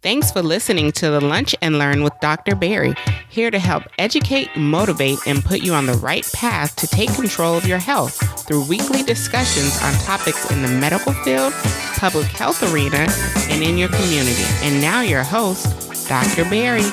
Thanks for listening to the Lunch and Learn with Dr. Barry, here to help educate, motivate, and put you on the right path to take control of your health through weekly discussions on topics in the medical field, public health arena, and in your community. And now your host, Dr. Barry.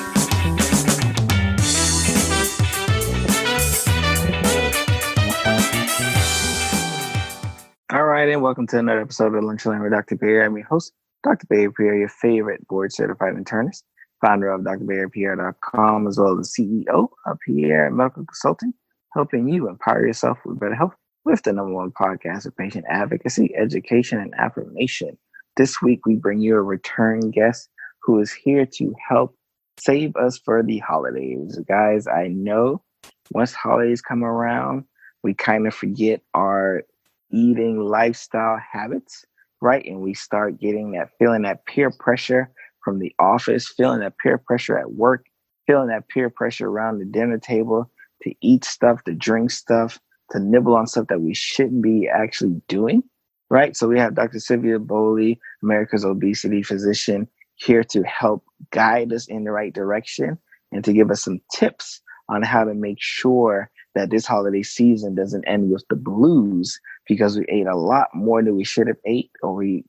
All right, and welcome to another episode of Lunch and Learn with Dr. Barry. I'm your host, Dr. Barry Pierre, your favorite board-certified internist, founder of drbarrypierre.com, as well as the CEO of Pierre Medical Consulting, helping you empower yourself with better health with the number one podcast of patient advocacy, education, and affirmation. This week, we bring you a return guest who is here to help save us for the holidays. Guys, I know once holidays come around, we kind of forget our eating lifestyle habits, right? And we start getting that, feeling that peer pressure from the office, feeling that peer pressure at work, feeling that peer pressure around the dinner table to eat stuff, to drink stuff, to nibble on stuff that we shouldn't be actually doing, right? So we have Dr. Sylvia Gonsahn-Bollie, America's obesity physician, here to help guide us in the right direction and to give us some tips on how to make sure that this holiday season doesn't end with the blues because we ate a lot more than we should have ate, or we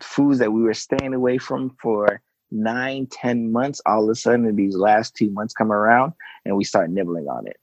foods that we were staying away from for 9-10 months. All of a sudden, these last 2 months come around and we start nibbling on it.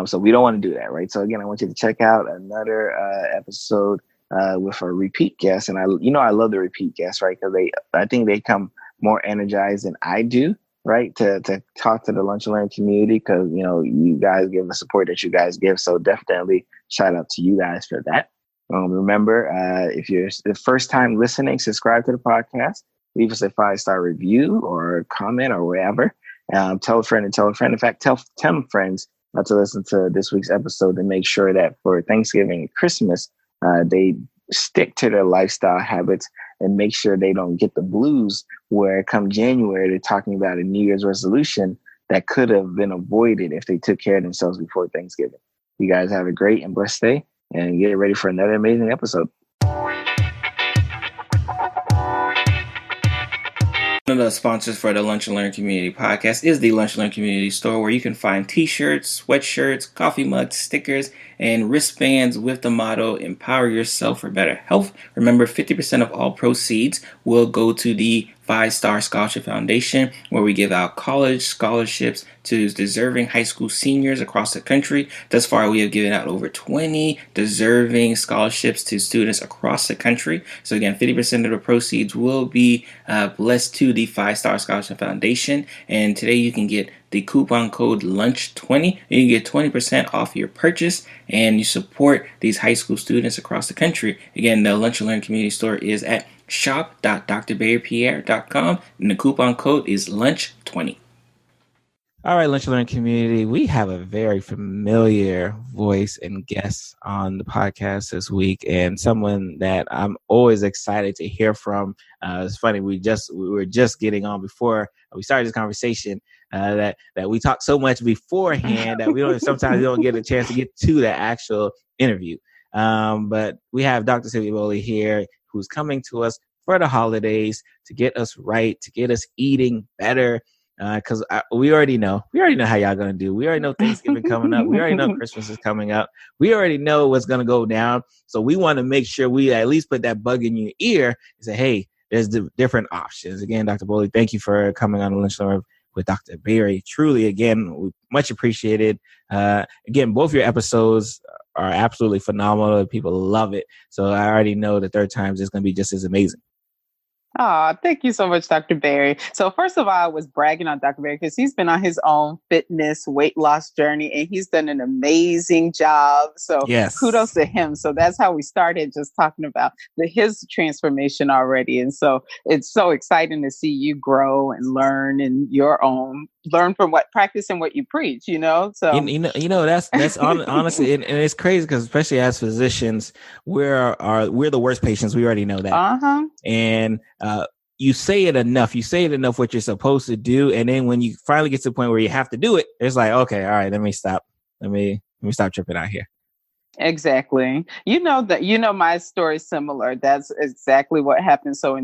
So we don't want to do that, right? So again, I want you to check out another episode with a repeat guest. And I love the repeat guests, right? Because I think they come more energized than I do, right? To talk to the Lunch and Learn community, because, you guys give the support that you guys give. So definitely shout out to you guys for that. Remember, if you're the first time listening, subscribe to the podcast, leave us a 5-star review or comment or wherever. Tell a friend and tell a friend. In fact, tell 10 friends to listen to this week's episode and make sure that for Thanksgiving and Christmas, they stick to their lifestyle habits and make sure they don't get the blues where come January, they're talking about a New Year's resolution that could have been avoided if they took care of themselves before Thanksgiving. You guys have a great and blessed day and get ready for another amazing episode. One of the sponsors for the Lunch and Learn Community podcast is the Lunch and Learn Community Store, where you can find t-shirts, sweatshirts, coffee mugs, stickers, and wristbands with the motto, empower yourself for better health. Remember, 50% of all proceeds will go to the 5-Star Scholarship Foundation, where we give out college scholarships to deserving high school seniors across the country. Thus far, we have given out over 20 deserving scholarships to students across the country. So again, 50% of the proceeds will be blessed to the 5-Star Scholarship Foundation. And today you can get the coupon code LUNCH20. You can get 20% off your purchase, and you support these high school students across the country. Again, the Lunch and Learn Community Store is at shop.drbarrypierre.com, and the coupon code is LUNCH20. All right, Lunch and Learn community, we have a very familiar voice and guest on the podcast this week, and someone that I'm always excited to hear from. It's funny, we were just getting on before we started this conversation that we talk so much beforehand that sometimes we don't get a chance to get to the actual interview. But we have Dr. Sylvia Bollie here, who's coming to us for the holidays to get us right, to get us eating better. Because we already know how y'all gonna do. We already know Thanksgiving coming up. We already know Christmas is coming up. We already know what's gonna go down. So we want to make sure we at least put that bug in your ear and say, hey, there's different options. Again, Dr. Bollie, thank you for coming on the Lunch and Learn with Dr. Barry. Truly, again, much appreciated. Again, both your episodes are absolutely phenomenal. People love it. So I already know the third time is going to be just as amazing. Oh, thank you so much, Dr. Barry. So first of all, I was bragging on Dr. Barry because he's been on his own fitness weight loss journey and he's done an amazing job. So yes, kudos to him. So that's how we started, just talking about his transformation already. And so it's so exciting to see you grow and learn in your own, learn from practice and what you preach, So that's honestly, and it's crazy because especially as physicians, we're the worst patients. We already know that. And you say it enough what you're supposed to do, and then when you finally get to the point where you have to do it, it's like, okay, all right, let me stop tripping out here. Exactly. My story is similar. That's exactly what happened. So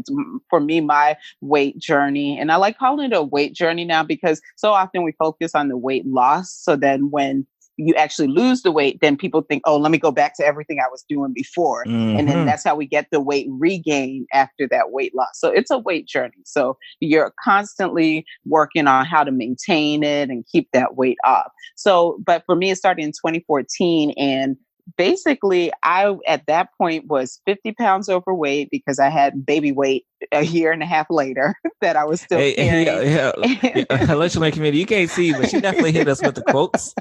for me, my weight journey, and I like calling it a weight journey now because so often we focus on the weight loss. So then when you actually lose the weight, then people think, oh, let me go back to everything I was doing before. Mm-hmm. And then that's how we get the weight regain after that weight loss. So it's a weight journey. So you're constantly working on how to maintain it and keep that weight off. So, but for me, it started in 2014, and basically, I at that point was 50 pounds overweight because I had baby weight a year and a half later that I was still carrying. Lunch Lane community, you can't see, but she definitely hit us with the quotes.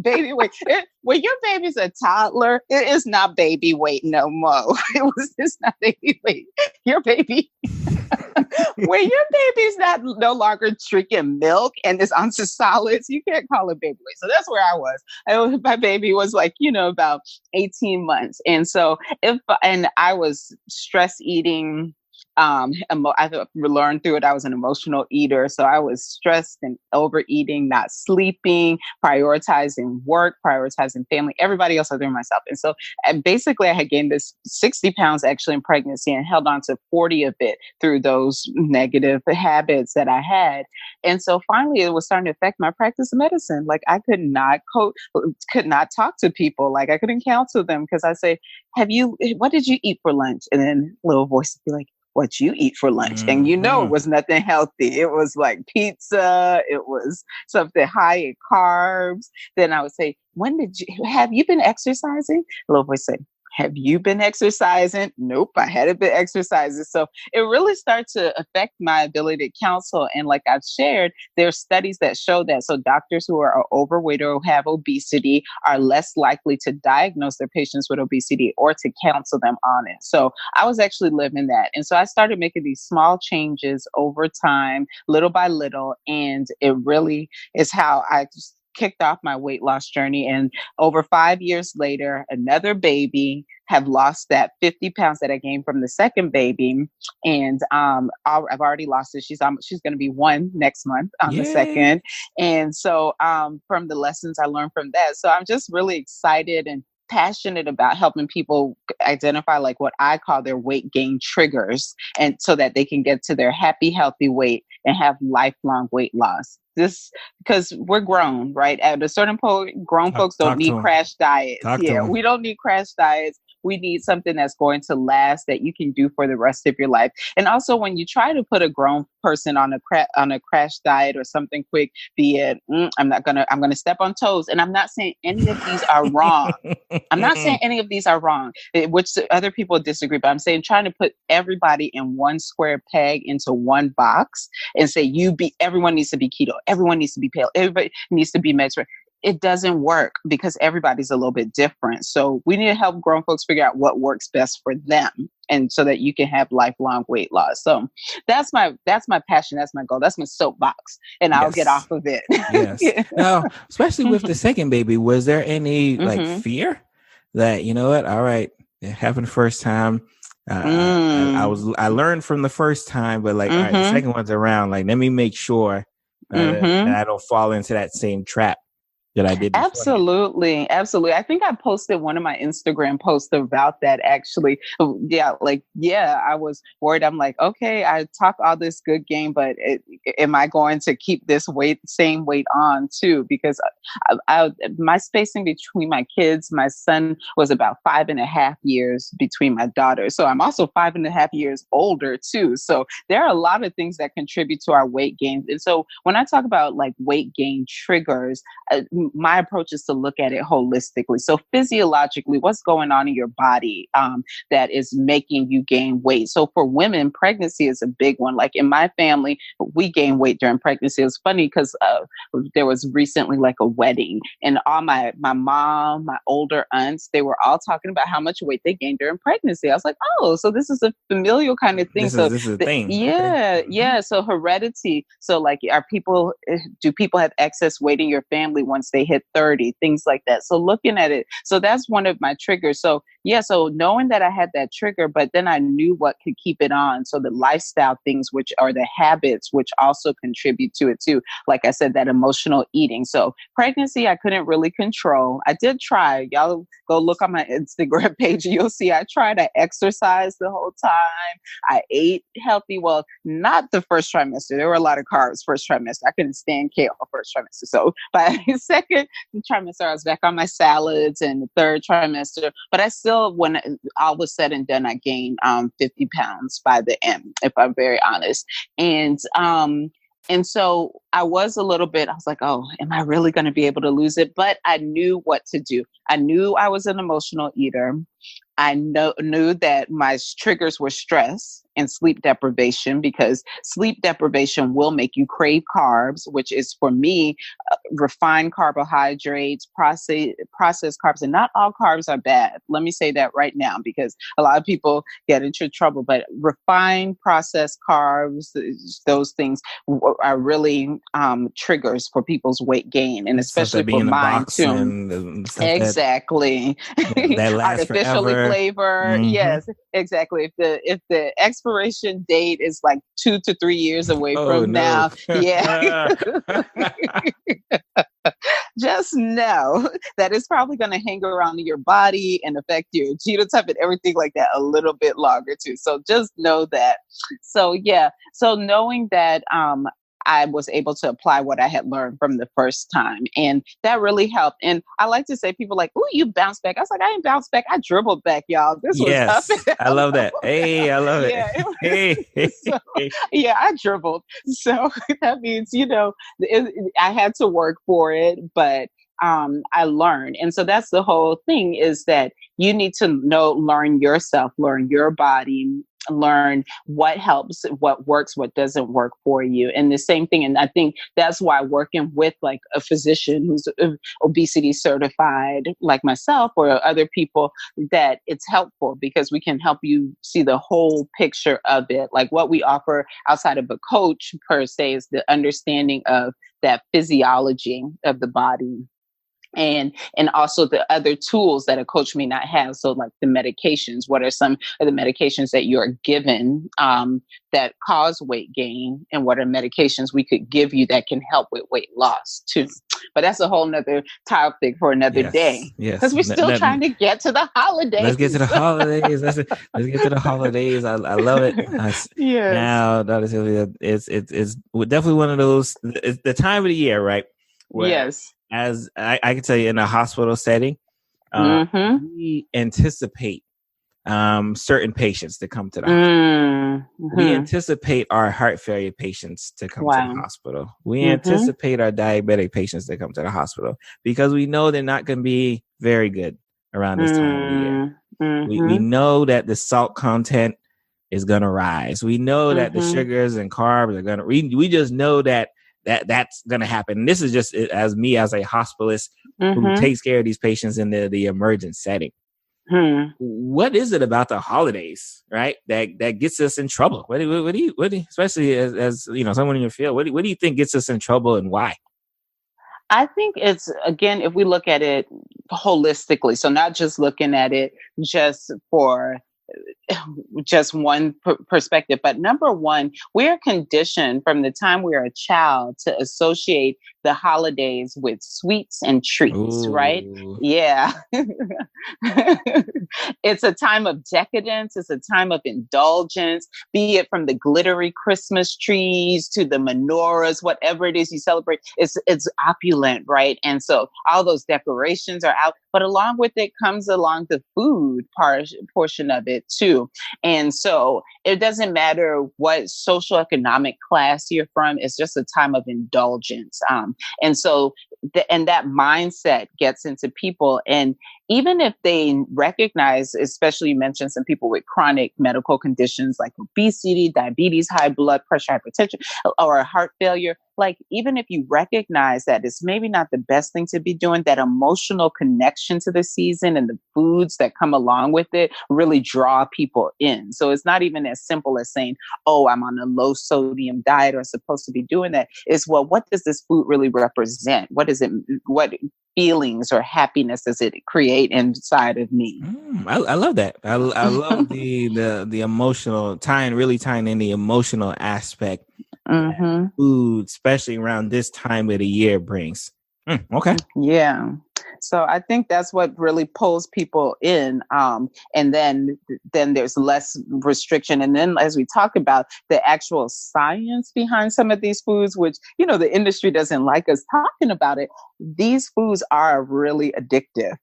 Baby weight. When your baby's a toddler, it is not baby weight no more. It's not baby weight. Your baby. When your baby's no longer drinking milk and is onto solids, you can't call it baby weight. So that's where I was. My baby was about 18 months. And so and I was stress eating. I learned through it. I was an emotional eater. So I was stressed and overeating, not sleeping, prioritizing work, prioritizing family, everybody else other than myself. And so basically I had gained this 60 pounds actually in pregnancy and held on to 40 of it through those negative habits that I had. And so finally it was starting to affect my practice of medicine. Like I could not talk to people. Like I couldn't counsel them because I say, what did you eat for lunch? And then a little voice would be like, what you eat for lunch. Mm-hmm. And it was nothing healthy. It was like pizza. It was something high in carbs. Then I would say, have you been exercising? A little voice say, have you been exercising? Nope, I hadn't been exercising. So it really started to affect my ability to counsel. And like I've shared, there are studies that show that. So doctors who are overweight or have obesity are less likely to diagnose their patients with obesity or to counsel them on it. So I was actually living that. And so I started making these small changes over time, little by little. And it really is how I just kicked off my weight loss journey. And over 5 years later, another baby, have lost that 50 pounds that I gained from the second baby. And I've already lost it. She's going to be 1 next month on the second. And so from the lessons I learned from that. So I'm just really excited and passionate about helping people identify like what I call their weight gain triggers, and so that they can get to their happy, healthy weight and have lifelong weight loss. This because we're grown, right? At a certain point, grown folks don't need crash diets. We don't need crash diets. We need something that's going to last that you can do for the rest of your life. And also, when you try to put a grown person on a crash diet or something quick, be it I'm gonna step on toes. And I'm not saying any of these are wrong. I'm not saying any of these are wrong, which other people disagree. But I'm saying trying to put everybody in one square peg into one box and say everyone needs to be keto, everyone needs to be pale, everybody needs to be Mediterranean. It doesn't work because everybody's a little bit different. So we need to help grown folks figure out what works best for them, and so that you can have lifelong weight loss. So that's my passion. That's my goal. That's my soapbox, and I'll get off of it. Yes. Now, especially with the second baby, was there any fear that, you know what? All right, it happened the first time. I learned from the first time, but like, all right, the second one's around. Like, let me make sure that I don't fall into that same trap that I did before. Absolutely. I think I posted one of my Instagram posts about that actually. I was worried. I'm like, okay, I talk all this good game, but am I going to keep this same weight on too? Because my spacing between my kids, my son was about 5.5 years between my daughters. So I'm also 5.5 years older too. So there are a lot of things that contribute to our weight gain. And so when I talk about like weight gain triggers, my approach is to look at it holistically. So physiologically, what's going on in your body that is making you gain weight? So for women, pregnancy is a big one. Like in my family, we gain weight during pregnancy. It was funny because there was recently like a wedding, and all my mom, my older aunts, they were all talking about how much weight they gained during pregnancy. I was like, oh, so this is a familial kind of thing. This is a thing. Yeah. So heredity. So like, do people have excess weight in your family once they hit 30, things like that. So looking at it, so that's one of my triggers. So yeah, so knowing that I had that trigger, but then I knew what could keep it on. So the lifestyle things, which are the habits, which also contribute to it too. Like I said, that emotional eating. So pregnancy, I couldn't really control. I did try. Y'all go look on my Instagram page. You'll see I tried to exercise the whole time. I ate healthy. Well, not the first trimester. There were a lot of carbs first trimester. I couldn't stand kale first trimester. So by the second trimester, I was back on my salads, and the third trimester. But I still, when all was said and done, I gained 50 pounds by the end, if I'm very honest. And so I was a little bit, I was like, oh, am I really going to be able to lose it? But I knew what to do. I knew I was an emotional eater. I knew that my triggers were stress and sleep deprivation, because sleep deprivation will make you crave carbs, which is, for me, refined carbohydrates, processed carbs. And not all carbs are bad. Let me say that right now, because a lot of people get into trouble. But refined processed carbs, those things are really triggers for people's weight gain, and especially for mine too. Exactly. That lasts artificially forever. Flavor. Mm-hmm. Yes, exactly. If the expiration date is like 2 to 3 years away from now, yeah. Just know that it's probably going to hang around your body and affect your genotype and everything like that a little bit longer too. So just know that. So yeah. So knowing that, I was able to apply what I had learned from the first time. And that really helped. And I like to say, people like, "Ooh, you bounced back." I was like, I didn't bounce back. I dribbled back, y'all. This was tough. I love that. Hey, I love it. So, yeah, I dribbled. So that means, I had to work for it, but I learned. And so that's the whole thing, is that you need to learn yourself, learn your body, learn what helps, what works, what doesn't work for you. And the same thing. And I think that's why working with like a physician who's obesity certified, like myself or other people, that it's helpful, because we can help you see the whole picture of it. Like what we offer outside of a coach per se is the understanding of that physiology of the body. And also the other tools that a coach may not have. So like the medications, what are some of the medications that you're given that cause weight gain, and what are medications we could give you that can help with weight loss too. But that's a whole nother topic for another day. Yes. Because we're still trying to get to the holidays. Let's get to the holidays. Let's get to the holidays. I love it. Yes. Now, Dr. Sylvia, it's definitely one of those, it's the time of the year, right? Where, yes. As I can tell you, in a hospital setting, we anticipate certain patients to come to the hospital. We anticipate our heart failure patients to come to the hospital. We anticipate our diabetic patients to come to the hospital, because we know they're not going to be very good around this time of the year. We know that the salt content is going to rise. We know that the sugars and carbs are going to, we just know that's going to happen. And this is just as me as a hospitalist who takes care of these patients in the emergent setting. What is it about the holidays, right, that gets us in trouble? What do you especially as someone in your field, what do you think gets us in trouble, and why? I think it's, again, if we look at it holistically, so not just looking at it just for just one perspective, but number one, we're conditioned from the time we're a child to associate the holidays with sweets and treats. Ooh. Right? Yeah. It's a time of decadence. It's a time of indulgence, be it from the glittery Christmas trees to the menorahs, whatever it is you celebrate, it's opulent, right? And so all those decorations are out, but along with it comes along the food portion of it too. And so it doesn't matter what social economic class you're from, it's just a time of indulgence. And so that mindset gets into people. And even if they recognize, especially you mentioned some people with chronic medical conditions like obesity, diabetes, high blood pressure, hypertension, or heart failure, like even if you recognize that it's maybe not the best thing to be doing, that emotional connection to the season and the foods that come along with it really draw people in. So it's not even as simple as saying, oh, I'm on a low sodium diet or supposed to be doing that. It's, well, what does this food really represent? What what feelings or happiness does it create inside of me? I love that. I love the emotional tying in the emotional aspect that food, especially around this time of the year, brings. Okay. Yeah. So I think that's what really pulls people in. And then there's less restriction. And then as we talk about the actual science behind some of these foods, which, the industry doesn't like us talking about it, these foods are really addictive.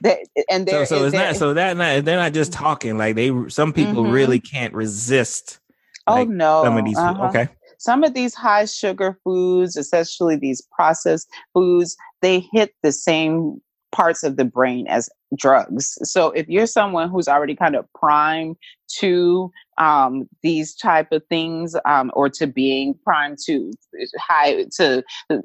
They're not just talking, like some people really can't resist. Like, some of these foods. Okay. Some of these high sugar foods, especially these processed foods, they hit the same parts of the brain as drugs. So if you're someone who's already kind of primed to these type of things, or to being primed to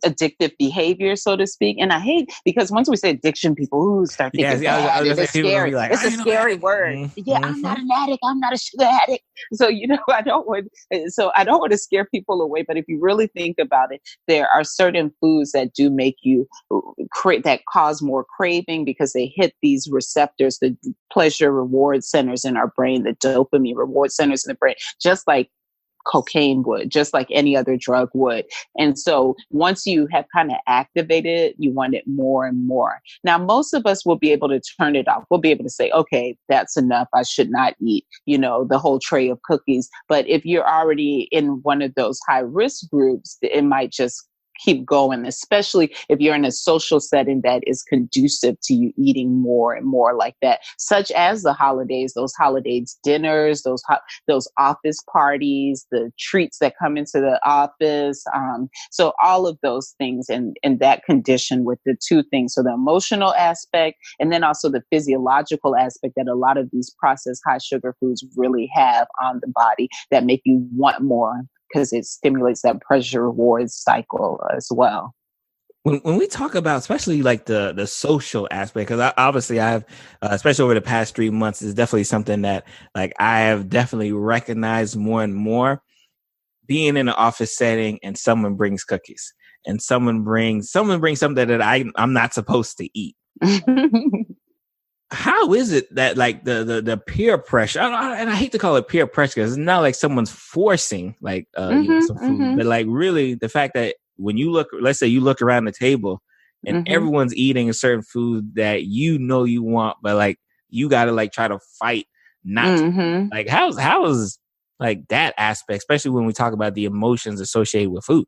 addictive behavior, so to speak. And I hate, because once we say addiction, people start thinking it's scary. Like, it's a scary word. I'm not an addict. I'm not a sugar addict. So, I don't want to scare people away. But if you really think about it, there are certain foods that do make you that cause more craving, because they hit these receptors, the pleasure reward centers in our brain, the dopamine reward centers in the brain, just like cocaine would, just like any other drug would. And so once you have kind of activated it, you want it more and more. Now, most of us will be able to turn it off. We'll be able to say, okay, that's enough. I should not eat, the whole tray of cookies. But if you're already in one of those high risk groups, it might just keep going, especially if you're in a social setting that is conducive to you eating more and more like that, such as the holidays, those holidays dinners, those office parties, the treats that come into the office. So all of those things and that condition with the two things. So the emotional aspect, and then also the physiological aspect that a lot of these processed high sugar foods really have on the body that make you want more, because it stimulates that pleasure reward cycle as well. When we talk about, especially like the social aspect, because obviously I have, especially over the past 3 months, is definitely something that like I have definitely recognized more and more. Being in an office setting and someone brings cookies and someone brings something that I'm not supposed to eat. How is it that like the peer pressure, and I hate to call it peer pressure because it's not like someone's forcing like some food, but like really the fact that when you look, let's say you look around the table and everyone's eating a certain food that you want, but like you got to like try to fight not to. Like how is like that aspect, especially when we talk about the emotions associated with food.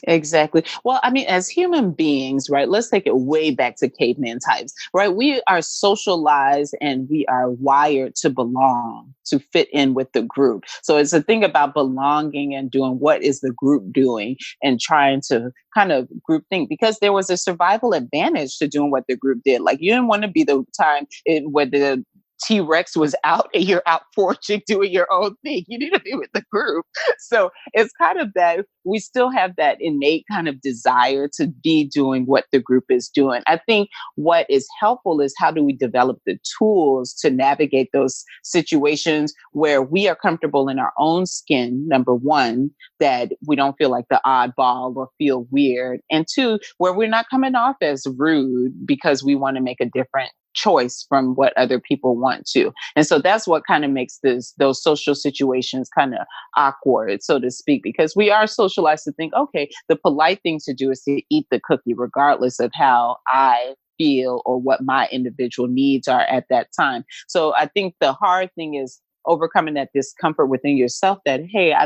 Exactly. Well, I mean, as human beings, right, let's take it way back to caveman types, right? We are socialized and we are wired to belong, to fit in with the group. So it's a thing about belonging and doing what is the group doing and trying to kind of group think, because there was a survival advantage to doing what the group did. Like you didn't want to be the time where the T-Rex was out and you're out foraging, doing your own thing. You need to be with the group. So it's kind of that we still have that innate kind of desire to be doing what the group is doing. I think what is helpful is how do we develop the tools to navigate those situations where we are comfortable in our own skin, number one, that we don't feel like the oddball or feel weird. And two, where we're not coming off as rude because we want to make a different choice from what other people want to. And so that's what kind of makes those social situations kind of awkward, so to speak, because we are socialized to think, okay, the polite thing to do is to eat the cookie regardless of how I feel or what my individual needs are at that time. So I think the hard thing is overcoming that discomfort within yourself that, hey, I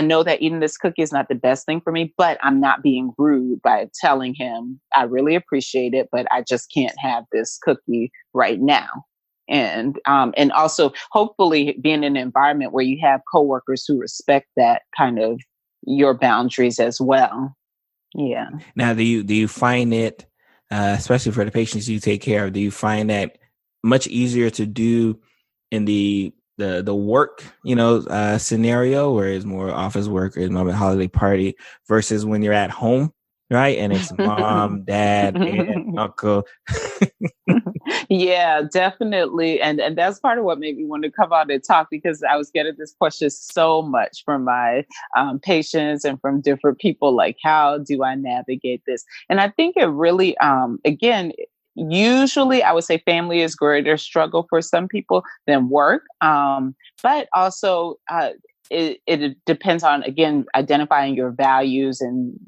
know that eating this cookie is not the best thing for me, but I'm not being rude by telling him I really appreciate it, but I just can't have this cookie right now. And also hopefully being in an environment where you have coworkers who respect that kind of your boundaries as well. Yeah. Now, do you find it, especially for the patients you take care of, do you find that much easier to do in the work, scenario where it's more office work or it's more of a holiday party versus when you're at home, right? And it's mom, dad, aunt, uncle. Yeah, definitely. And that's part of what made me want to come out and talk, because I was getting this question so much from my patients and from different people, like, how do I navigate this? And I think it really, again, usually I would say family is greater struggle for some people than work. But also, it depends on, again, identifying your values and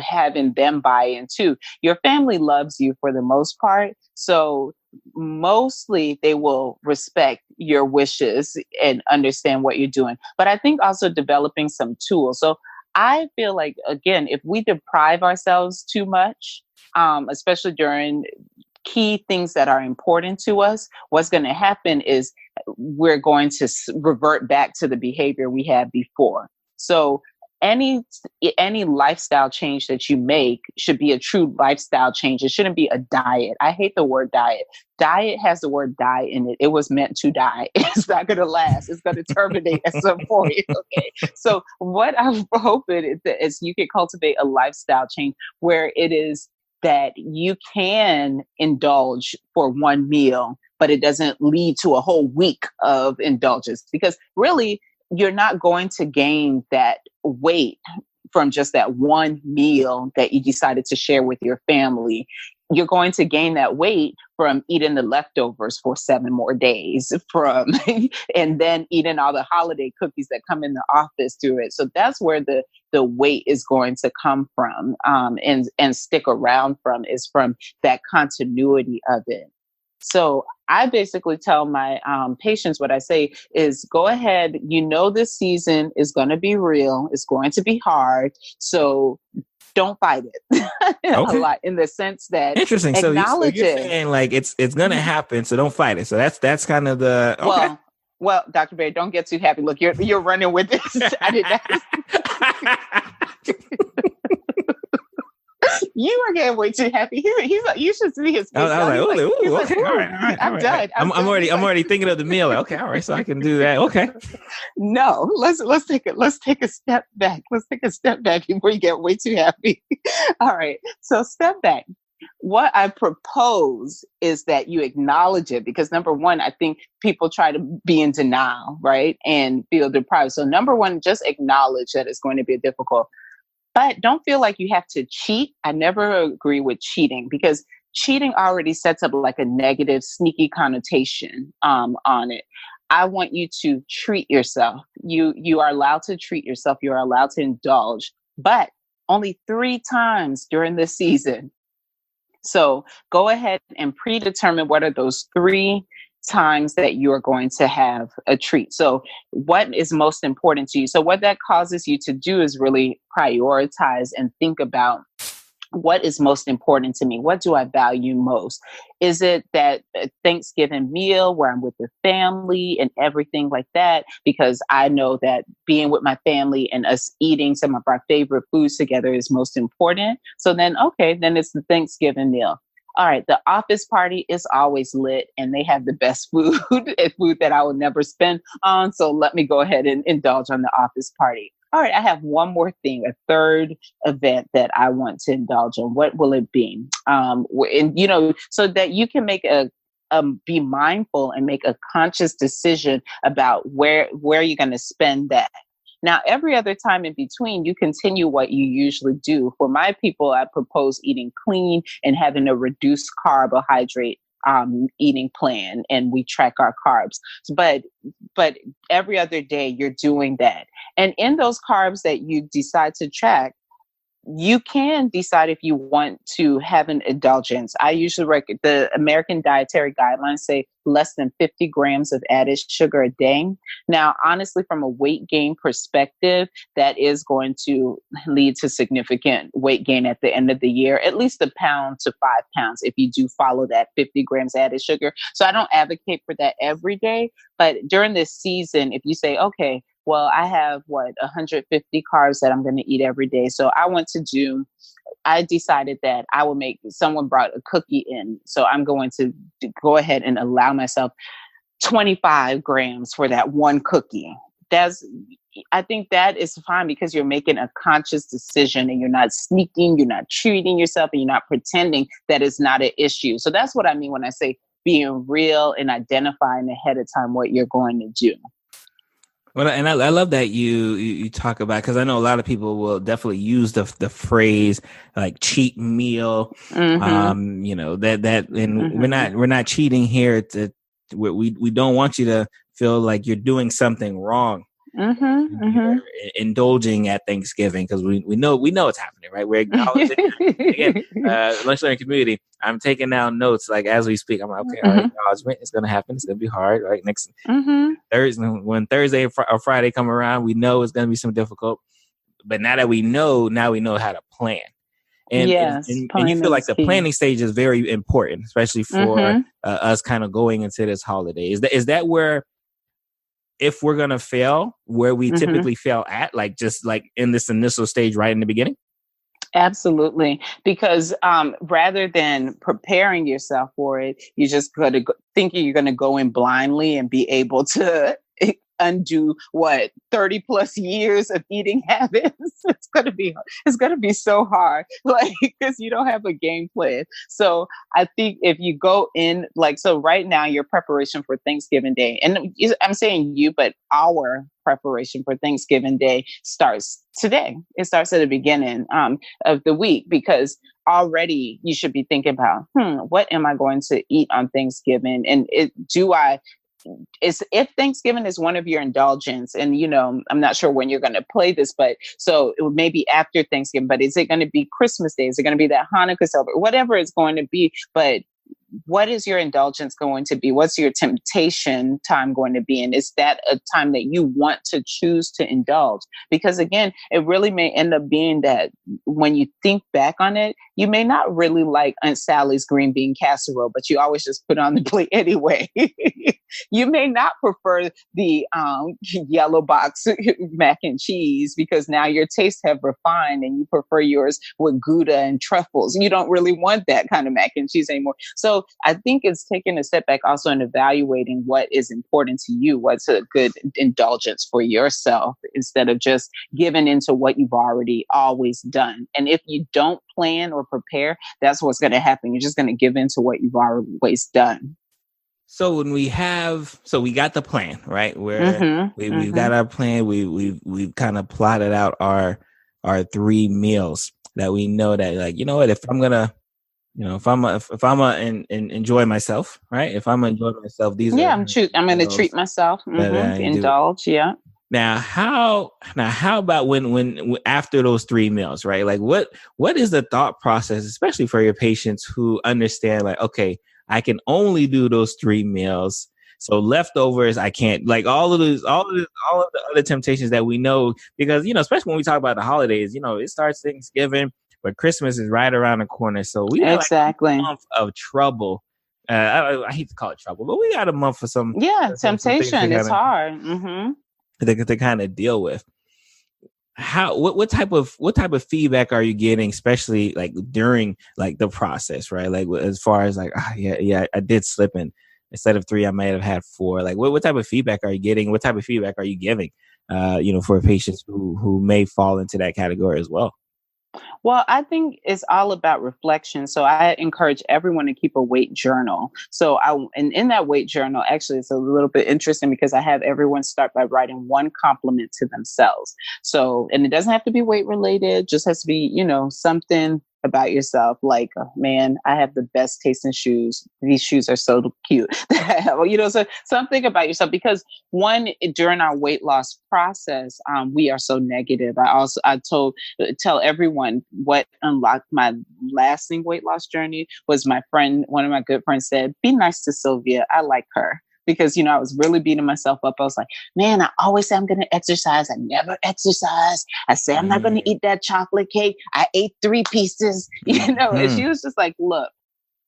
having them buy in too. Your family loves you for the most part. So mostly they will respect your wishes and understand what you're doing. But I think also developing some tools. So I feel like, again, if we deprive ourselves too much, especially during key things that are important to us, what's going to happen is we're going to revert back to the behavior we had before. So any lifestyle change that you make should be a true lifestyle change. It shouldn't be a diet. I hate the word diet. Diet has the word die in it. It was meant to die. It's not going to last. It's going to terminate at some point. Okay. So what I'm hoping is you can cultivate a lifestyle change where it is that you can indulge for one meal, but it doesn't lead to a whole week of indulgence, because really you're not going to gain that weight from just that one meal that you decided to share with your family. You're going to gain that weight from eating the leftovers for 7 more days, and then eating all the holiday cookies that come in the office through it. So that's where the weight is going to come from, and stick around from, is from that continuity of it. So I basically tell my patients, what I say is, go ahead. This season is going to be real. It's going to be hard. So don't fight it. A lot, in the sense that interesting. So you're saying like it's going to happen. So don't fight it. So that's kind of the okay. Well, Dr. Barry, don't get too happy. Look, you're running with this. I didn't. You are getting way too happy. You should see his face. I was like, okay, all right. I'm done. I'm already thinking of the meal. Okay, all right, so I can do that. Okay. No, let's take a step back. Let's take a step back before you get way too happy. All right. So step back. What I propose is that you acknowledge it, because number one, I think people try to be in denial, right? And feel deprived. So number one, just acknowledge that it's going to be difficult. But don't feel like you have to cheat. I never agree with cheating, because cheating already sets up like a negative, sneaky connotation on it. I want you to treat yourself. You are allowed to treat yourself. You are allowed to indulge, but only 3 times during the season. So go ahead and predetermine what are those 3 times that you are going to have a treat. So what is most important to you? So what that causes you to do is really prioritize and think about, what is most important to me? What do I value most? Is it that Thanksgiving meal where I'm with the family and everything like that? Because I know that being with my family and us eating some of our favorite foods together is most important. So then, okay, then it's the Thanksgiving meal. All right, the office party is always lit and they have the best food, food that I will never spend on. So let me go ahead and indulge on the office party. All right, I have one more thing, a third event that I want to indulge in. What will it be? So that you can make be mindful and make a conscious decision about where you're going to spend that. Now, every other time in between, you continue what you usually do. For my people, I propose eating clean and having a reduced carbohydrate eating plan, and we track our carbs. But every other day, you're doing that. And in those carbs that you decide to track, you can decide if you want to have an indulgence. I usually recommend, the American Dietary Guidelines say less than 50 grams of added sugar a day. Now, honestly, from a weight gain perspective, that is going to lead to significant weight gain at the end of the year, at least 1 pound to 5 pounds if you do follow that 50 grams added sugar. So I don't advocate for that every day, but during this season, if you say, okay, well, I have 150 carbs that I'm going to eat every day. So I decided that I will someone brought a cookie in. So I'm going to go ahead and allow myself 25 grams for that one cookie. I think that is fine, because you're making a conscious decision and you're not sneaking, you're not treating yourself, and you're not pretending that it's not an issue. So that's what I mean when I say being real and identifying ahead of time what you're going to do. Well, and I love that you talk about, because I know a lot of people will definitely use the phrase like cheat meal. Mm-hmm. You know, that and we're not cheating here. We don't want you to feel like you're doing something wrong. You're indulging at Thanksgiving, because we know it's happening, right? We're acknowledging again, Lunch Learning Community. I'm taking down notes like as we speak. I'm like, okay, all right, acknowledgement. It's gonna happen. It's gonna be hard. Right, next Thursday, when Thursday or Friday come around, we know it's gonna be some difficult. But now that we know how to plan. And you feel like the planning stage is very important, especially for us kind of going into this holiday. Is that where, if we're going to fail, where we typically fail at, like just like in this initial stage right in the beginning? Absolutely. Because rather than preparing yourself for it, you just thinking you're going to go in blindly and be able to undo 30 plus years of eating habits. It's going to be so hard, like, because you don't have a game plan. So I think if you go in so right now, your preparation for Thanksgiving Day, and I'm saying you, but our preparation for Thanksgiving Day starts today. It starts at the beginning of the week, because already you should be thinking about, what am I going to eat on Thanksgiving? And if Thanksgiving is one of your indulgence, and I'm not sure when you're going to play this, but so it may be after Thanksgiving, but is it going to be Christmas Day? Is it going to be that Hanukkah celebration? Whatever it's going to be, but what is your indulgence going to be? What's your temptation time going to be? And is that a time that you want to choose to indulge? Because again, it really may end up being that when you think back on it, you may not really like Aunt Sally's green bean casserole, but you always just put on the plate anyway. You may not prefer the yellow box mac and cheese, because now your tastes have refined and you prefer yours with Gouda and truffles. You don't really want that kind of mac and cheese anymore. So I think it's taking a step back also and evaluating what is important to you, what's a good indulgence for yourself, instead of just giving into what you've already always done. And if you don't plan or prepare, that's what's going to happen. You're just going to give into what you've always done. So when we got the plan, right? Where we've got our plan. We've kind of plotted out our 3 meals that we know that, like, you know what, if I'm gonna enjoy myself, right? If I'm gonna enjoy myself, I'm going to treat myself, indulge. Yeah. Now, how about when after those 3 meals, right? Like, what is the thought process, especially for your patients who understand, like, okay, I can only do those 3 meals. So leftovers, I can't, like all of the other temptations that we know, because, especially when we talk about the holidays, it starts Thanksgiving, but Christmas is right around the corner. So we got like a month of trouble. I hate to call it trouble, but we got a month for some temptation. It's hard to kind of deal with. What type of feedback are you getting, especially like during like the process, right? Like as far as like, I did slip in, instead of 3, I might have had 4. Like what type of feedback are you getting? What type of feedback are you giving, for patients who may fall into that category as well? Well, I think it's all about reflection. So I encourage everyone to keep a weight journal. So in that weight journal, actually, it's a little bit interesting because I have everyone start by writing 1 compliment to themselves. So, and it doesn't have to be weight related, just has to be, something about yourself, like, man, I have the best taste in shoes. These shoes are so cute. So something about yourself, because during our weight loss process, we are so negative. I tell everyone what unlocked my lasting weight loss journey was one of my good friends said, be nice to Sylvia. I like her. Because, I was really beating myself up. I was like, man, I always say I'm going to exercise. I never exercise. I say I'm not going to eat that chocolate cake. I ate 3 pieces, and she was just like, look,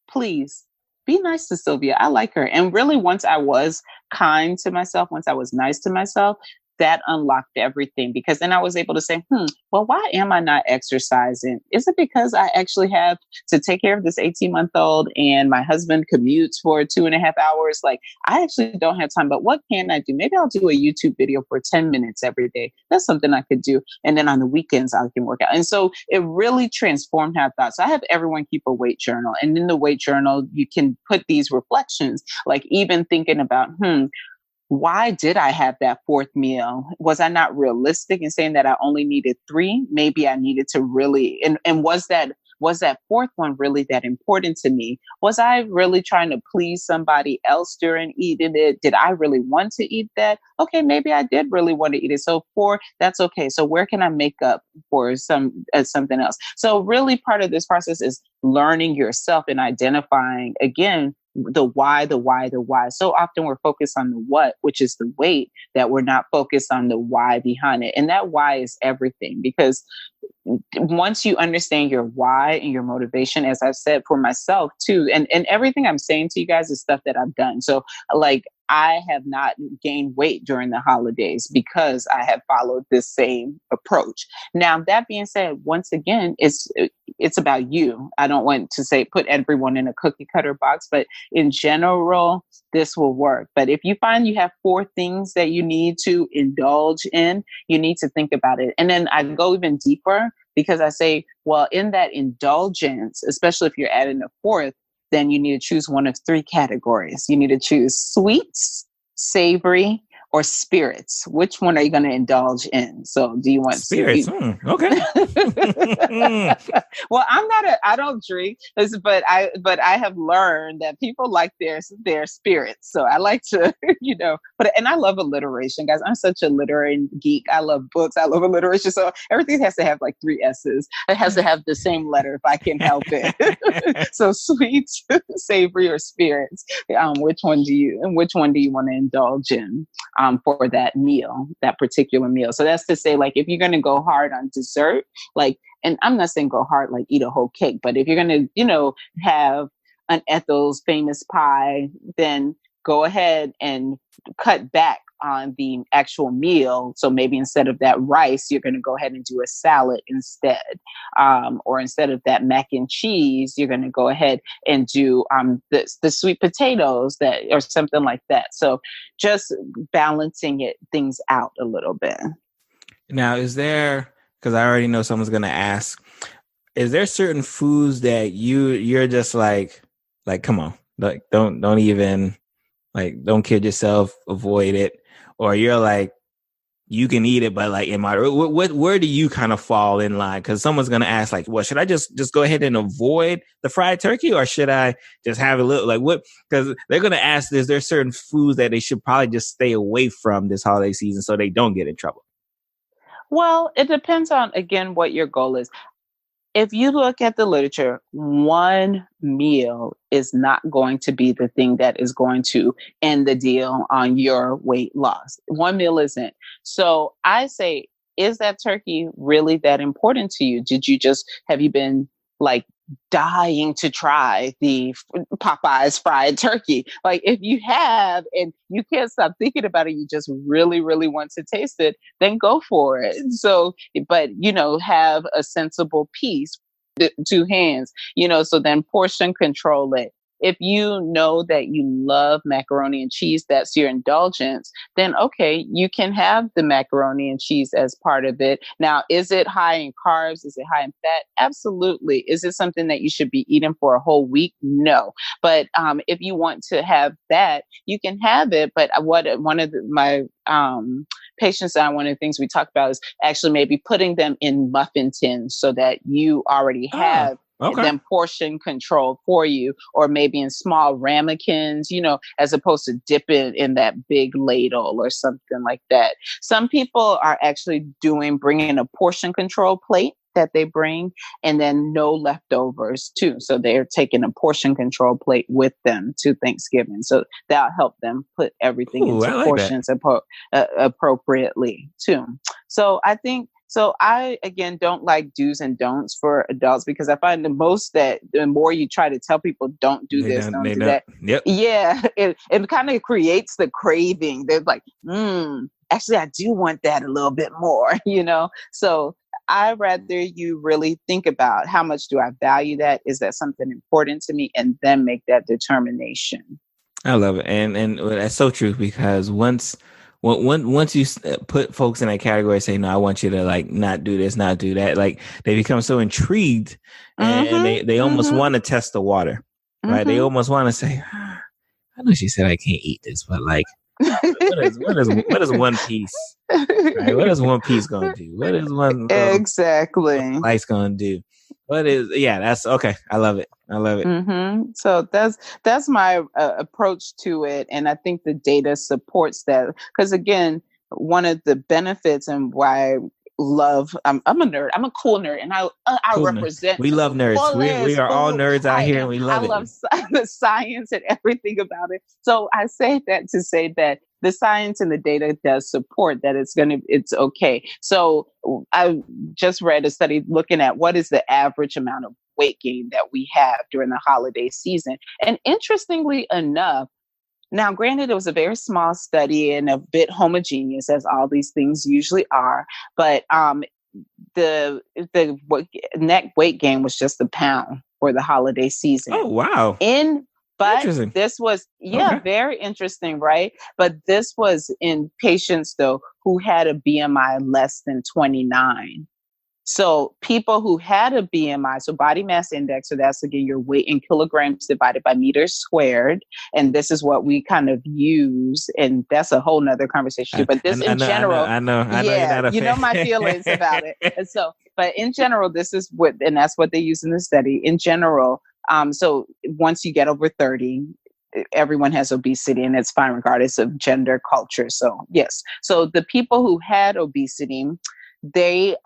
please be nice to Sylvia. I like her. And really, once I was kind to myself, once I was nice to myself, that unlocked everything, because then I was able to say, well, why am I not exercising? Is it because I actually have to take care of this 18-month-old and my husband commutes for 2.5 hours? Like, I actually don't have time, but what can I do? Maybe I'll do a YouTube video for 10 minutes every day. That's something I could do. And then on the weekends, I can work out. And so it really transformed how I thought. So I have everyone keep a weight journal. And in the weight journal, you can put these reflections, like even thinking about, why did I have that fourth meal? Was I not realistic in saying that I only needed 3? Maybe I needed to really, and was that fourth one really that important to me? Was I really trying to please somebody else during eating it? Did I really want to eat that? Okay, maybe I did really want to eat it. So 4, that's okay. So where can I make up for something else? So really part of this process is learning yourself and identifying, again, the why. So often we're focused on the what, which is the weight, that we're not focused on the why behind it. And that why is everything, because once you understand your why and your motivation, as I've said for myself too, and everything I'm saying to you guys is stuff that I've done. So like, I have not gained weight during the holidays because I have followed this same approach. Now, that being said, once again, it's about you. I don't want to say put everyone in a cookie cutter box, but in general, this will work. But if you find you have 4 things that you need to indulge in, you need to think about it. And then I go even deeper, because I say, well, in that indulgence, especially if you're adding a 4th, then you need to choose one of 3 categories. You need to choose sweets, savory, or spirits. Which one are you going to indulge in? So do you want spirits? Okay. Well, I don't drink, but I have learned that people like their spirits. So I like to, and I love alliteration, guys. I'm such a literary geek. I love books. I love alliteration. So everything has to have like 3 S's. It has to have the same letter if I can help it. So sweets, savory, or spirits. Which one do you want to indulge in? For that meal, that particular meal. So that's to say, like, if you're going to go hard on dessert, like, and I'm not saying go hard, like eat a whole cake, but if you're going to, have an Ethel's famous pie, then go ahead and cut back on the actual meal. So maybe instead of that rice, you're going to go ahead and do a salad instead. Or instead of that mac and cheese, you're going to go ahead and do the sweet potatoes or something like that. So just balancing things out a little bit. Now, is there, because I already know someone's going to ask, is there certain foods that you're just like, come on, like, don't even, like, don't kid yourself, avoid it. Or you're like, you can eat it, but like, where do you kind of fall in line? Because someone's going to ask, like, well, should I just go ahead and avoid the fried turkey, or should I just have a little, like, what? Because they're going to ask, is there certain foods that they should probably just stay away from this holiday season so they don't get in trouble? Well, it depends on, again, what your goal is. If you look at the literature, one meal is not going to be the thing that is going to end the deal on your weight loss. One meal isn't. So I say, is that turkey really that important to you? Have you been like dying to try the Popeyes fried turkey? Like, if you have and you can't stop thinking about it, you just really, really want to taste it, then go for it. So, but, have a sensible piece, 2 hands, so then portion control it. If you know that you love macaroni and cheese, that's your indulgence, then okay, you can have the macaroni and cheese as part of it. Now, is it high in carbs? Is it high in fat? Absolutely. Is it something that you should be eating for a whole week? No. But if you want to have that, you can have it. But one of my patients, and one of the things we talk about is actually maybe putting them in muffin tins so that you already have them portion control for you, or maybe in small ramekins, as opposed to dipping in that big ladle or something like that. Some people are actually bringing a portion control plate that they bring, and then no leftovers too. So they're taking a portion control plate with them to Thanksgiving. So that'll help them put everything into portions appropriately too. So I think, I, again, don't like do's and don'ts for adults, because I find the more you try to tell people don't do this, don't do that. Yep. Yeah. It kind of creates the craving. They're like, actually, I do want that a little bit more, So I'd rather you really think about how much do I value that? Is that something important to me? And then make that determination. I love it. And that's so true, because once you put folks in that category, say, no, I want you to like not do this, not do that, like they become so intrigued, and they almost want to test the water, right? They almost want to say, I know she said I can't eat this, but like, what is one piece? Right? What is one piece gonna do? What is one exactly slice gonna do? That's okay. I love it. So that's my approach to it, and I think the data supports that. Because again, one of the benefits and why I'm a nerd. I'm a cool nerd, and I represent. We love nerds. We are all nerds out here, and we love it. I love the science and everything about it. So I say that to say that the science and the data does support that it's okay. So I just read a study looking at what is the average amount of weight gain that we have during the holiday season, and interestingly enough. Now, granted, it was a very small study and a bit homogeneous, as all these things usually are. But the net weight gain was just a pound for the holiday season. Oh, wow! But this was very interesting, right? But this was in patients though who had a BMI less than 29. So people who had a BMI, so body mass index, so that's again your weight in kilograms divided by meters squared. And this is what we kind of use. And that's a whole nother conversation. But this in general, I know you know my feelings about it. And so, but in general, this is and that's what they use in the study. In general, so once you get over 30, everyone has obesity, and it's fine regardless of gender, culture. So yes. So the people who had obesity, they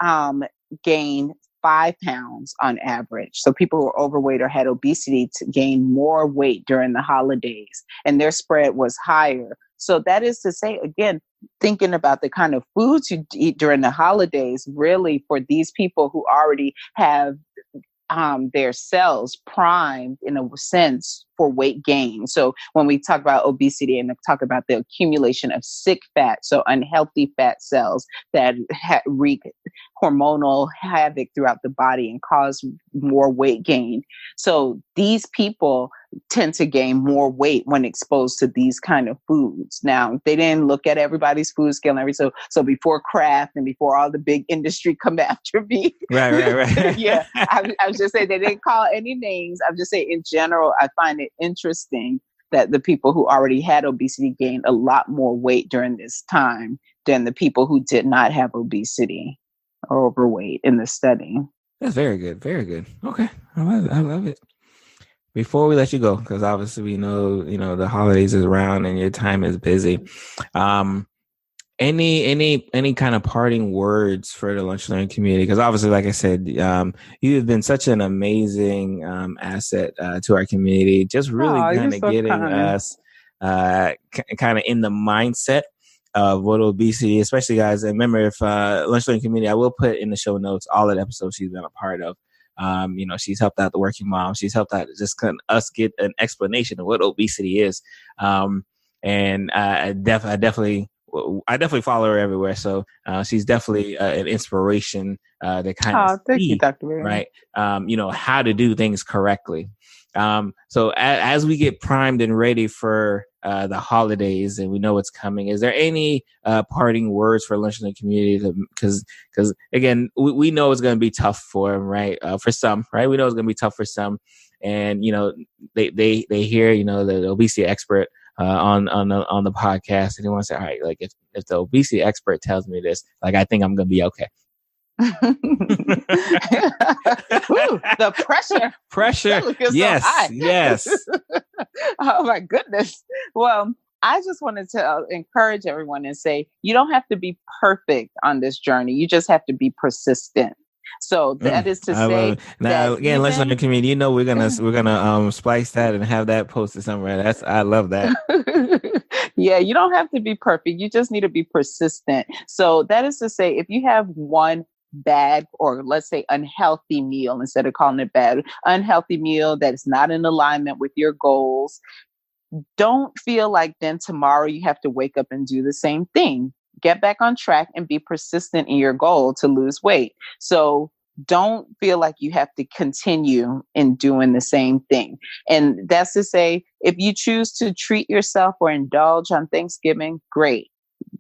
gain 5 pounds on average. So people who are overweight or had obesity to gain more weight during the holidays, and their spread was higher. So that is to say, again, thinking about the kind of foods you eat during the holidays, really for these people who already have their cells primed in a sense for weight gain. So when we talk about obesity and talk about the accumulation of sick fat, so unhealthy fat cells that wreak hormonal havoc throughout the body and cause more weight gain. So these people tend to gain more weight when exposed to these kind of foods. Now, they didn't look at everybody's food scale and everything. So before Kraft and before all the big industry come after me. Right. Yeah. I was just saying they didn't call any names. I'm just saying in general, I find it interesting that the people who already had obesity gained a lot more weight during this time than the people who did not have obesity or overweight in the study. That's very good. Very good. Okay. I love it. Before we let you go, because obviously we know, the holidays is around and your time is busy. Any kind of parting words for the Lunch Learn community? Because obviously, like I said, you have been such an amazing asset to our community. Just really kind of getting us kind of in the mindset of what obesity, especially guys. And remember, if Lunch Learn community, I will put in the show notes all of the episodes she's been a part of. She's helped out the working mom. She's helped out just us get an explanation of what obesity is. And I definitely follow her everywhere. So she's definitely an inspiration to kind of thank you, Dr. Barry. Right. How to do things correctly. So as we get primed and ready for the holidays and we know what's coming, is there any parting words for Lunch in the community? Because again, we know it's going to be tough for them, right? For some, right? We know it's going to be tough for some. And, they hear, the obesity expert on the podcast, and they want to say, all right, like if the obesity expert tells me this, like, I think I'm going to be okay. Ooh, the pressure. Yes. Oh my goodness. Well, I just wanted to encourage everyone and say, you don't have to be perfect on this journey. You just have to be persistent. So that is to say. Now again, Lunch Learn community, we're gonna splice that and have that posted somewhere. I love that. Yeah, you don't have to be perfect. You just need to be persistent. So that is to say, if you have one bad, or let's say unhealthy meal, instead of calling it bad, unhealthy meal that is not in alignment with your goals, don't feel like then tomorrow you have to wake up and do the same thing. get back on track and be persistent in your goal to lose weight. So don't feel like you have to continue in doing the same thing. And that's to say, if you choose to treat yourself or indulge on Thanksgiving, great.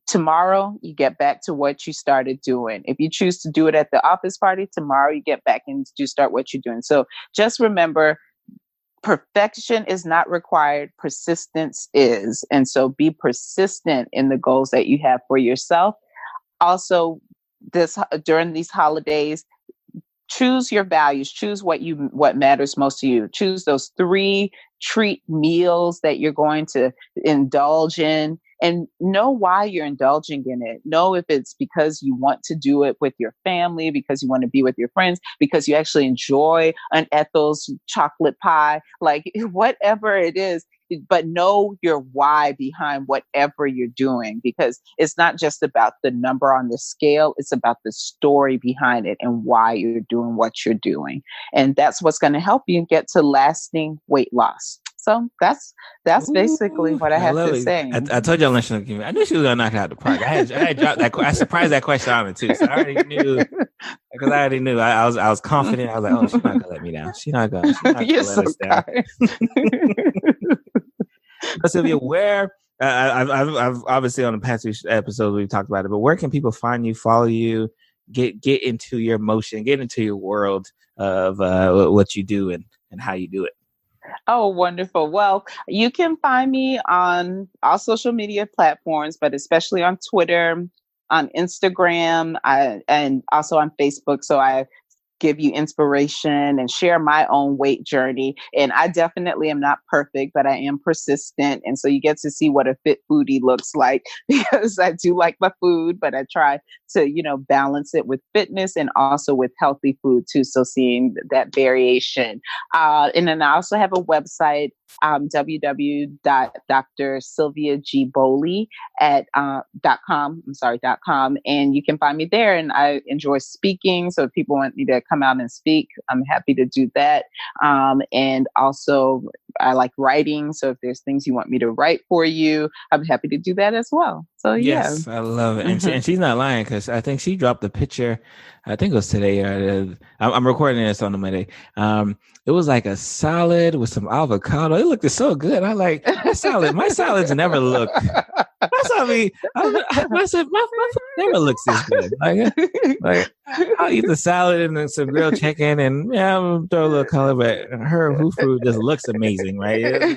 Tomorrow, you get back to what you started doing. If you choose to do it at the office party, tomorrow you get back and do start what you're doing. So just remember, perfection is not required. Persistence is. And so be persistent in the goals that you have for yourself. Also, during these holidays, choose your values, choose what matters most to you. Choose those 3 treat meals that you're going to indulge in, and know why you're indulging in it. Know if it's because you want to do it with your family, because you want to be with your friends, because you actually enjoy an Ethel's chocolate pie, like whatever it is. But know your why behind whatever you're doing, because it's not just about the number on the scale. It's about the story behind it and why you're doing what you're doing. And that's what's going to help you get to lasting weight loss. So that's basically what I have to say. I told y'all, I knew she was going to knock it out the park. I had dropped that. I surprised that question on me too. So I already knew. Because I already knew. I was confident. I was like, oh, she's not going to let me down. She's not going to let us down. Sylvia, where I've obviously on the past few episodes we've talked about it, but where can people find you, follow you, get into your motion, get into your world of what you do and how you do it? Oh, wonderful. Well, you can find me on all social media platforms, but especially on Twitter, on Instagram, and also on Facebook. So I give you inspiration and share my own weight journey. And I definitely am not perfect, but I am persistent. And so you get to see what a fit foodie looks like, because I do like my food, but I try to, balance it with fitness and also with healthy food too. So seeing that variation. And then I also have a website, www.drsylviagbollie .com. And you can find me there. And I enjoy speaking. So if people want me to come out and speak, I'm happy to do that. And also I like writing. So if there's things you want me to write for you, I'm happy to do that as well. So yes, I love it. And she's not lying, because I think she dropped a picture. I think it was today. I'm recording this on the Monday. It was like a salad with some avocado. It looked so good. I like my salad. My salads never look. My food never looks this good. Like I'll eat the salad and then some grilled chicken, and I'll throw a little color. But her food just looks amazing, right? I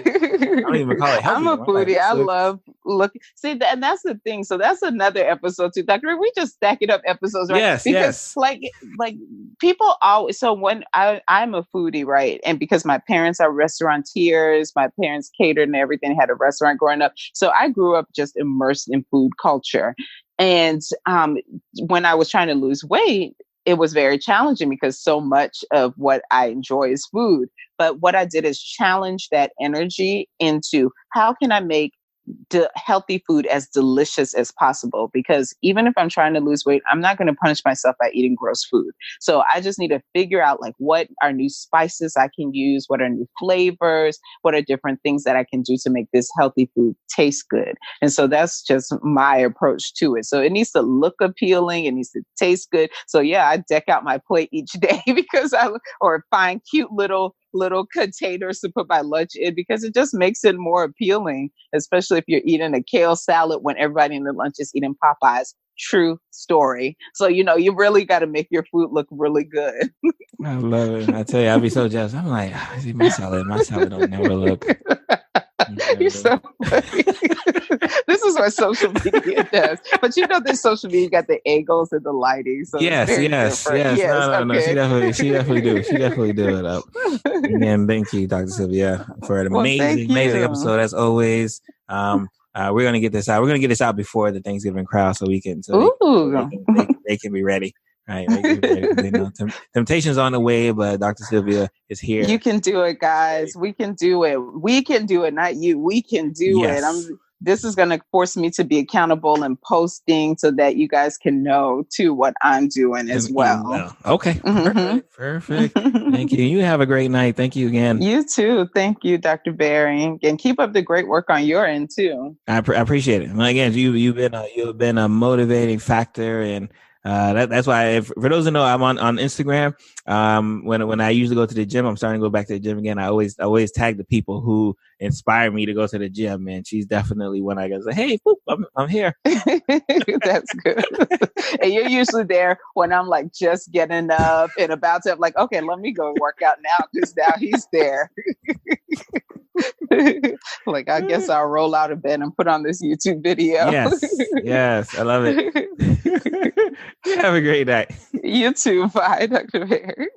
don't even call it healthy. I'm a foodie. I love looking. See, and that's the thing. So that's another episode too, Dr. We just stacking up episodes, right? Yes, because like people always. So when I'm a foodie, right, and because my parents are restaurateurs, my parents catered and everything, had a restaurant growing up. So I grew up just immersed in food culture. And when I was trying to lose weight, it was very challenging because so much of what I enjoy is food. But what I did is challenge that energy into how can I make healthy food as delicious as possible? Because even if I'm trying to lose weight, I'm not going to punish myself by eating gross food. So I just need to figure out like what are new spices I can use, what are new flavors, what are different things that I can do to make this healthy food taste good. And so that's just my approach to it. So it needs to look appealing, it needs to taste good. So yeah, I deck out my plate each day because or find cute little containers to put my lunch in, because it just makes it more appealing, especially if you're eating a kale salad when everybody in the lunch is eating Popeyes. True story. So, you really got to make your food look really good. I love it. I tell you, I'll be so jealous. I'm like, see, my salad don't never look. You're so funny. This is what social media does. But this social media got the angles and the lighting. So yes. No. She definitely do it up. Again, thank you, Dr. Sylvia, for an amazing episode as always. We're gonna get this out. We're gonna get this out before the Thanksgiving crowd, so they can be ready. Right, temptation's on the way, but Dr. Sylvia is here. You can do it, guys. We can do it. We can do it, not you. We can do it. this is going to force me to be accountable and posting so that you guys can know too what I'm doing as well. Okay. Perfect. Thank you. You have a great night. Thank you again. You too. Thank you, Dr. Barry. And keep up the great work on your end too. I appreciate it. Again, you've been a motivating factor, and that's why, for those who know, I'm on Instagram. When I usually go to the gym, I'm starting to go back to the gym again. I always tag the people who inspire me to go to the gym, and she's definitely one I go say, hey, boop, I'm here. That's good. And you're usually there when I'm like just getting up and about to have like, okay, let me go work out now because now he's there. Like, I guess I'll roll out of bed and put on this YouTube video. Yes, I love it. You have a great night. You too. Bye, Dr. Barry.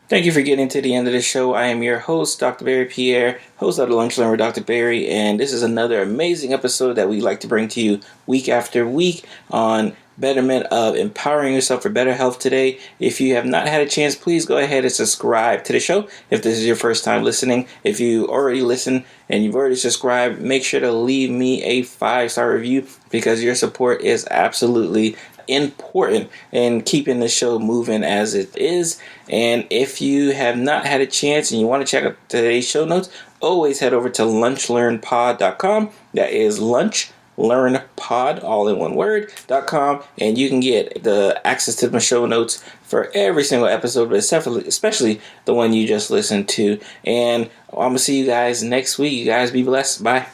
Thank you for getting to the end of the show. I am your host, Dr. Barry Pierre, host of the Lunch Learn with Dr. Barry, and this is another amazing episode that we like to bring to you week after week on betterment of empowering yourself for better health today. If you have not had a chance, please go ahead and subscribe to the show. If this is your first time listening, if you already listen and you've already subscribed, make sure to leave me a 5-star review because your support is absolutely important in keeping the show moving as it is. And if you have not had a chance and you want to check out today's show notes, always head over to lunchlearnpod.com. That is lunchlearnpod, all in one word, .com, and you can get the access to my show notes for every single episode, but especially the one you just listened to. And I'm going to see you guys next week. You guys be blessed. Bye.